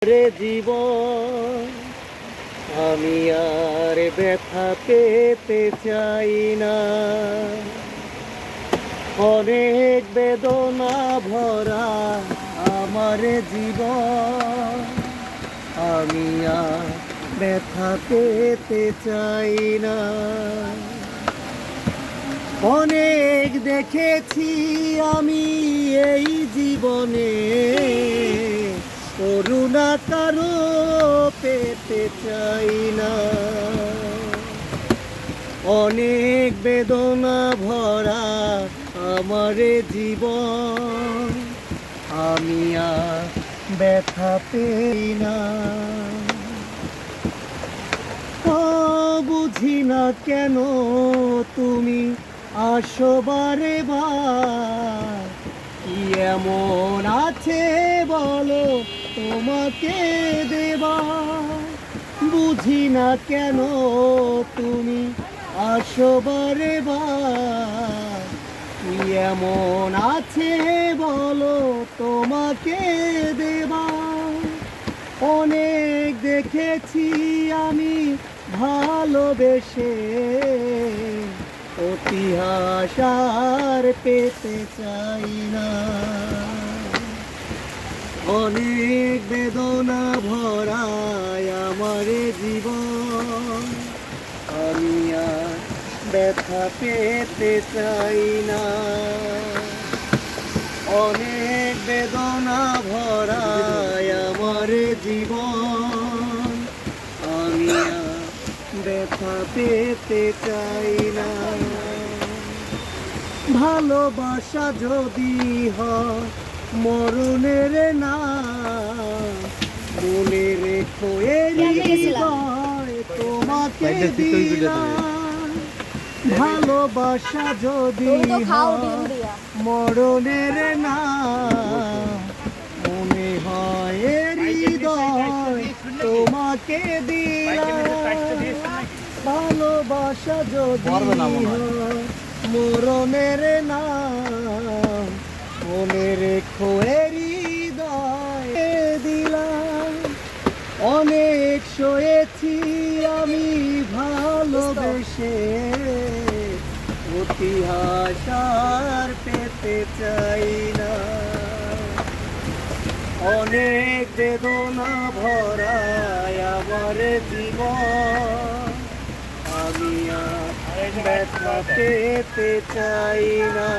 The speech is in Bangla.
রে জীবন আমি আর ব্যথা পেতে চাই না। অনেক বেদনা ভরা আমার জীবন আমি আর ব্যথা পেতে চাই না। অনেক দেখেছি আমি এই জীবনে, করুণা কারো পেতে চাই না। অনেক বেদনা ভরা আমার জীবন আমি আর ব্যথা পেই না। বুঝি না কেন তুমি আসো বারে বার, কি এমন আছে বলো তোমাকে দেবার। বুঝি না কেন তুমি আসো বারে বার, কি এমন আছে বলো তোমাকে দেবার। অনেক দেখেছি আমি ভালোবেসে, ইতিহাস আর পেতে চাই না। অনেক বেদনা ভরায় আমার জীবন আমি আর ব্যথা পেতে চাই না। অনেক বেদনা ভরায় আমার জীবন আমি আর ব্যথা পেতে চাই না। ভালোবাসা যদি হয় মরণের না, মনে রেখো এই হৃদয় তোমাকে দিলাম। ভালোবাসা যদি হয় মরণের না, মনে হয় হৃদয় তোমাকে দিলাম। ভালোবাসা যদি হয় মরণের না, মনে রেখো হৃদয় দিলাম। অনেক সয়েছি আমি ভালোবেসে, ইতিহাস আর পেতে চাই না। অনেক বেদনা ভরায় আমার জীবন আমি আর ব্যথা পেতে চাই না।